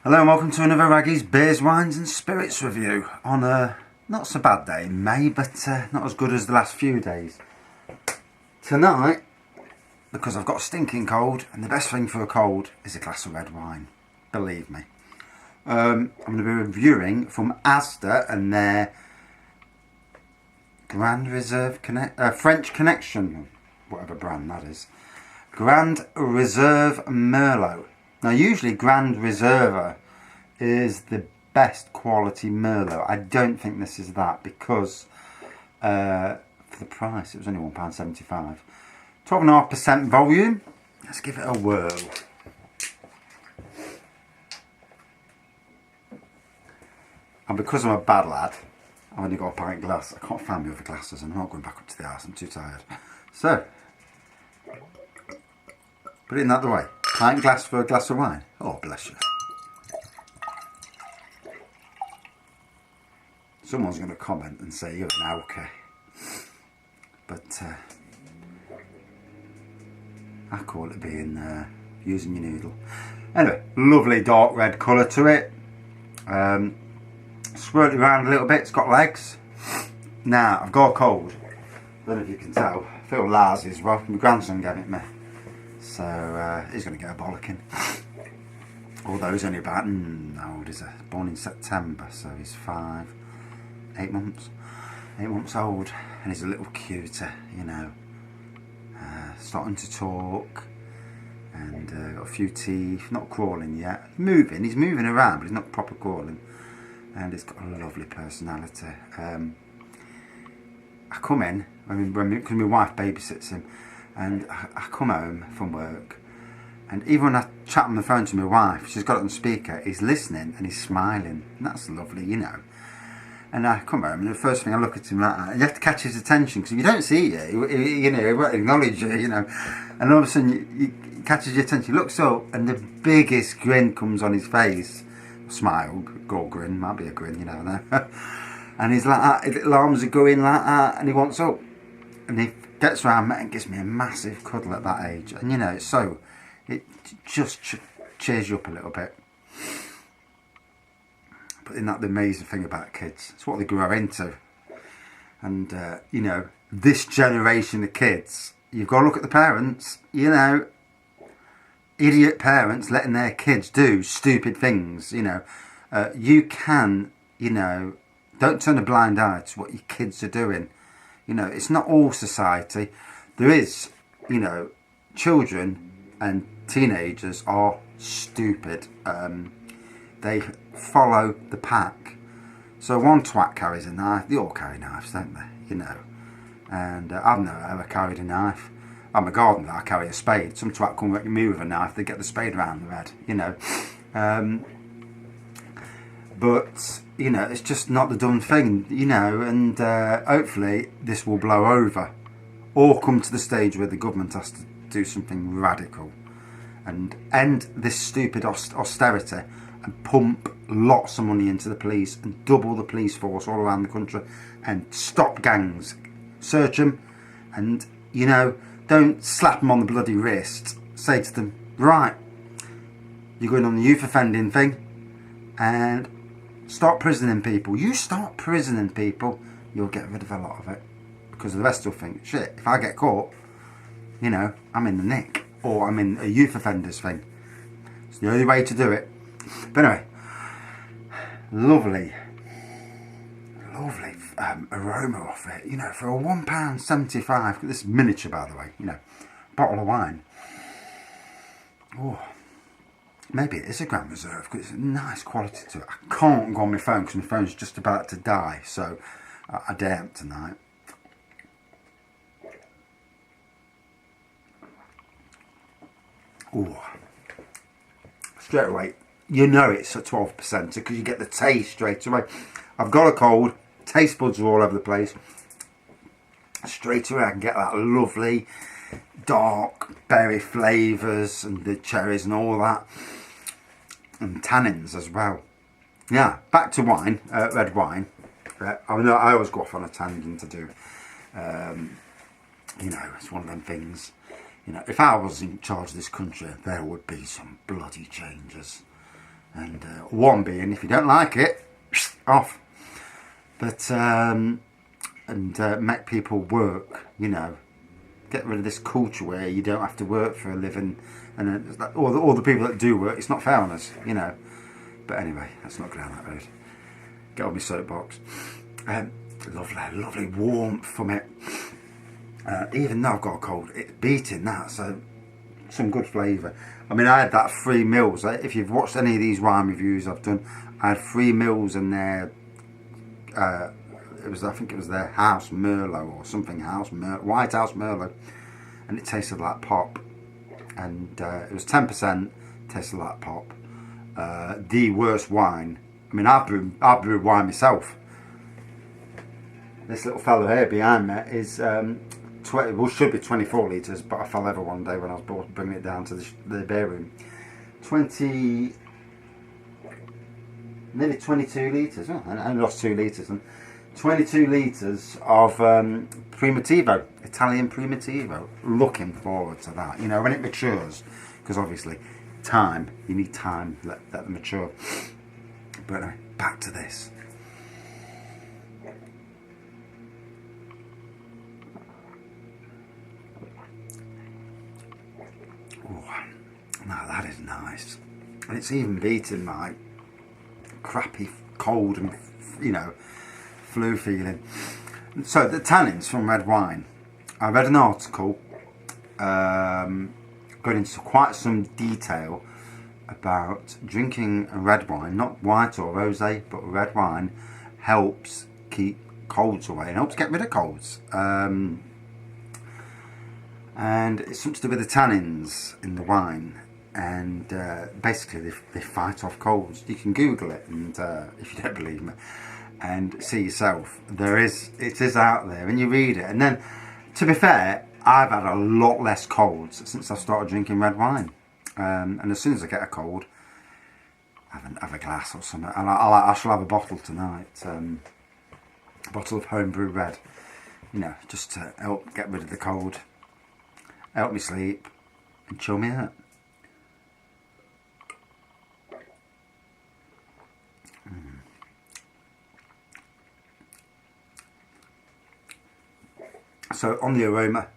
Hello and welcome to another Raggy's Beers, Wines and Spirits review on a not so bad day in May, but not as good as the last few days. Tonight, because I've got a stinking cold, and the best thing for a cold is a glass of red wine, believe me. I'm going to be reviewing from Asda and their Grand Reserve French Connection, whatever brand that is. Grand Reserve Merlot. Now usually Grand Reserve is the best quality Merlot. I don't think this is that because for the price it was only £1.75. 12.5% volume. Let's give it a whirl. And because I'm a bad lad, I've only got a pint glass. I can't find my other glasses and I'm not going back up to the house, I'm too tired. So, put it in that way. Pint glass for a glass of wine. Oh, bless you. Someone's going to comment and say you're an okay. But I call it being using your noodle. Anyway, lovely dark red colour to it. Swirl it around a little bit. It's got legs. Now, I've got a cold. Don't know if you can tell. I feel lousy as well. My grandson gave it me. So he's going to get a bollocking. Although he's only about, how old is he? Born in September, so he's 8 months old, and he's a little cuter, you know. Starting to talk, and got a few teeth, not crawling yet. He's moving around, but he's not proper crawling, and he's got a lovely personality. I come in, because my wife babysits him, and I come home from work, and even when I chat on the phone to my wife, she's got it on speaker, he's listening and he's smiling, and that's lovely, you know. And I come home, and the first thing I look at him like that, you have to catch his attention, because if you don't see you, you know, he won't acknowledge you, you know. And all of a sudden, he catches your attention, he looks up, and the biggest grin comes on his face. Smile, or grin, might be a grin, you never know. And he's like that, his little arms are going like that, and he wants up. And he gets around me and gives me a massive cuddle at that age. And you know, it just cheers you up a little bit. But isn't that the amazing thing about kids? It's what they grow into. And, you know, this generation of kids, you've got to look at the parents, you know, idiot parents letting their kids do stupid things, you know. You can, you know, don't turn a blind eye to what your kids are doing. You know, it's not all society. There is, you know, children and teenagers are stupid. They follow the pack. So one twat carries a knife. They all carry knives, don't they? You know. And I've never ever carried a knife. I'm a gardener, I carry a spade. Some twat come at me with a knife, they get the spade around the head, you know. But, you know, it's just not the done thing, you know, and hopefully this will blow over. Or come to the stage where the government has to do something radical and end this stupid austerity and pump lots of money into the police and double the police force all around the country and stop gangs. Search them and, you know, don't slap them on the bloody wrist. Say to them, right, you're going on the youth offending thing and start prisoning people. You start prisoning people, you'll get rid of a lot of it. Because the rest will think, shit, if I get caught, you know, I'm in the nick. Or I'm in a youth offenders thing. It's the only way to do it. But anyway, lovely aroma off it. You know, for a £1.75, this is miniature by the way, you know, bottle of wine. Oh, maybe it is a Grand Reserve because it's a nice quality to it. I can't go on my phone because my phone's just about to die, so I daren't tonight. Oh, straight away, you know it's a 12% because you get the taste straight away. I've got a cold, taste buds are all over the place. Straight away I can get that lovely dark berry flavours and the cherries and all that. And tannins as well. Yeah, back to wine, red wine. I know I always go off on a tangent to do. You know, it's one of them things. You know, if I was in charge of this country, there would be some bloody changes. And one being, if you don't like it, off. But make people work, you know, get rid of this culture where you don't have to work for a living, and all the people that do work, it's not fair on us, you know. But anyway, let's not go down that road. Get on my soapbox. Lovely warmth from it. Even though I've got a cold, it's beating that, so some good flavour. I mean, I had that 3 mils. If you've watched any of these wine reviews I've done, I had 3 mils in their, I think it was their House Merlot or something, White House Merlot, and it tasted like pop. And it was 10%, tasted like pop. The worst wine. I mean, I brew wine myself. This little fellow here behind me is should be 24 litres, but I fell over one day when I was bringing it down to the beer room. Nearly 22 litres. Oh, I only lost 2 litres. And 22 litres of Primitivo, Italian Primitivo. Looking forward to that. You know, when it matures, because obviously you need time, let them mature. But anyway, back to this. Now that is nice, and it's even beating my crappy cold and, you know, flu feeling. So the tannins from red wine, I read an article going into quite some detail about drinking a red wine, not white or rosé, but red wine helps keep colds away and helps get rid of colds. And it's something to do with the tannins in the wine, and basically they fight off colds. You can Google it, and if you don't believe me, and see yourself. It is out there, and you read it. And then, to be fair, I've had a lot less colds since I started drinking red wine. And as soon as I get a cold, have a glass or something. And I shall have a bottle tonight, a bottle of homebrew red. You know, just to help get rid of the cold, help me sleep, and chill me out. So on the aroma,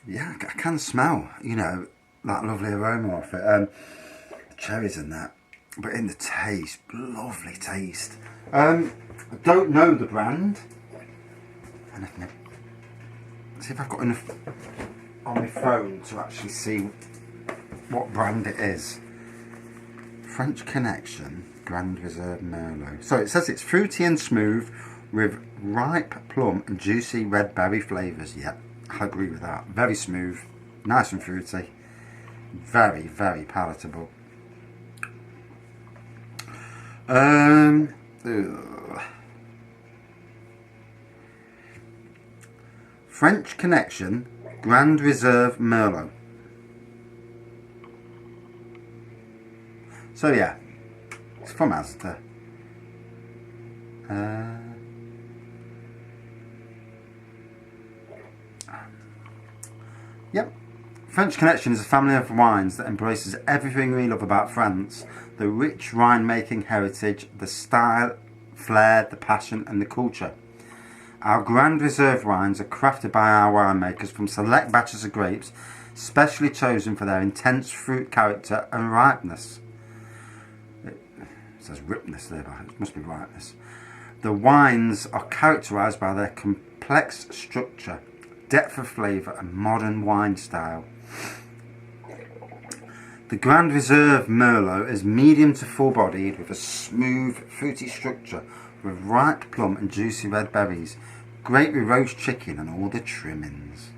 yeah, I can smell, you know, that lovely aroma off it. Cherries and that, but in the taste, lovely taste. I don't know the brand. And see if I've got enough on my phone to actually see what brand it is. French Connection Grand Reserve Merlot. So it says it's fruity and smooth with ripe plum and juicy red berry flavours. Yeah, I agree with that. Very smooth, nice and fruity, very, very palatable. French Connection Grand Reserve Merlot. So yeah, it's from Asda. Yep. French Connection is a family of wines that embraces everything we love about France. The rich wine-making heritage, the style, flair, the passion and the culture. Our Grand Reserve wines are crafted by our winemakers from select batches of grapes, specially chosen for their intense fruit character and ripeness. It says ripeness there, but it must be ripeness. The wines are characterised by their complex structure, depth of flavour and modern wine style. The Grand Reserve Merlot is medium to full-bodied with a smooth, fruity structure with ripe plum and juicy red berries, great with roast chicken and all the trimmings.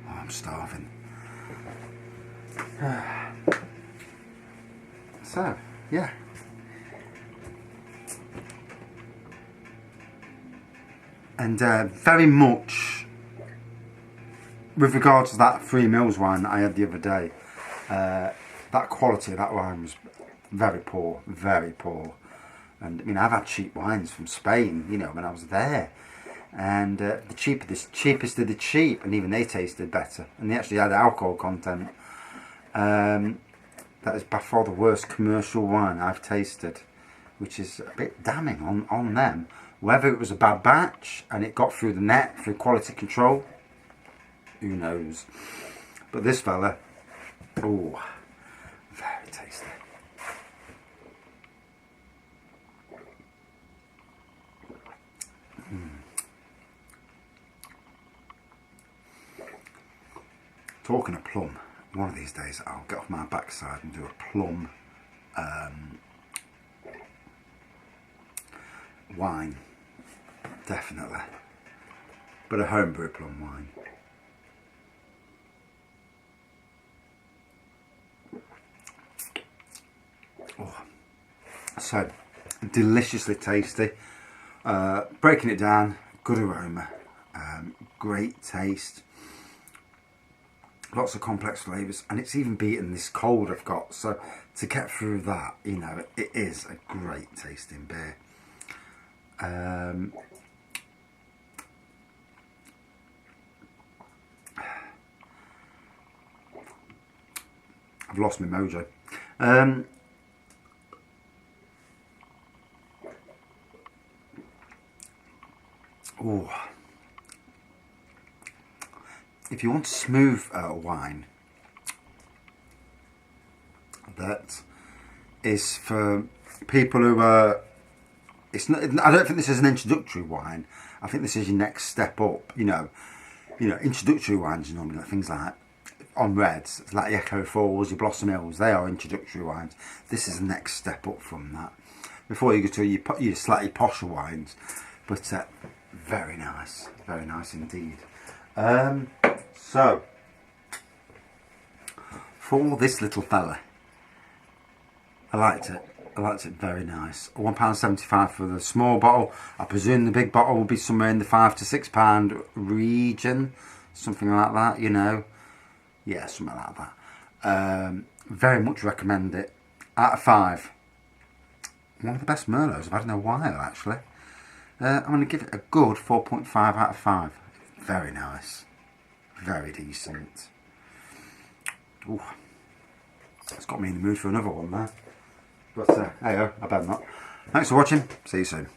Oh, I'm starving. So, yeah. And very much with regards to that 3 mils wine that I had the other day, that quality of that wine was very poor, very poor. And I mean, I've had cheap wines from Spain, you know, when I was there, and the cheapest of the cheap, and even they tasted better, and they actually had alcohol content. That is by far the worst commercial wine I've tasted, which is a bit damning on them. Whether it was a bad batch and it got through the net through quality control, who knows. But this fella, oh, very tasty. Talking of plum, one of these days I'll get off my backside and do a plum wine, definitely, but a homebrew plum wine. Oh, so deliciously tasty. Breaking it down, good aroma, great taste. Lots of complex flavours, and it's even beaten this cold I've got, so to get through that, you know, it is a great tasting beer. I've lost my mojo. Oh. If you want smooth wine, that is for people who are. It's not. I don't think this is an introductory wine. I think this is your next step up. You know, introductory wines are normally like things like on reds, like the Echo Falls, your Blossom Hills. They are introductory wines. This is the next step up from that. Before you go to your slightly posher wines, but very nice indeed. So, for this little fella, I liked it very nice. £1.75 for the small bottle. I presume the big bottle will be somewhere in the £5 to £6 region, something like that, you know. Yeah, something like that. Very much recommend it. Out of 5. One of the best Merlots I've had in a while, actually. I'm going to give it a good 4.5 out of 5. Very nice. Very decent. Ooh, it's got me in the mood for another one there. But hey, I better not. Thanks for watching. See you soon.